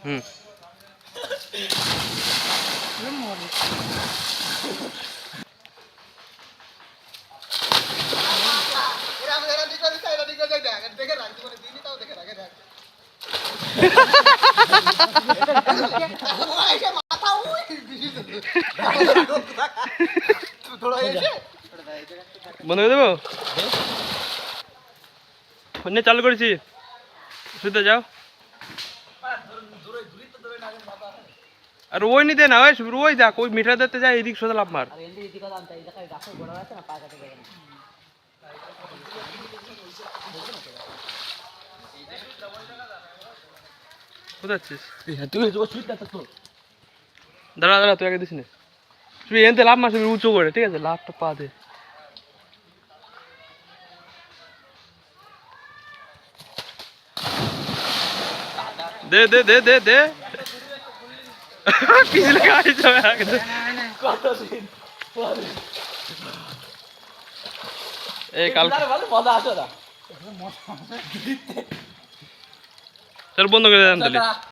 হুম বন্ধ করে দেবো ফোন চালু করেছি শুতে যাও আর ওই নিতে না ওই দেখ ওই মিটার দিতে যায় এদিক সোজা লাভ মার কোথায় যাচ্ছিস দাঁড়া দাঁড়া তুই আগে দিস না তুই এনতে লাভ মার উঁচু করে ঠিক আছে লাভটা পা দে দে দে দে দে দে পিছলে গাড়ি যাবে আগে এই কাল চল বন্ধ করে দেন তাহলে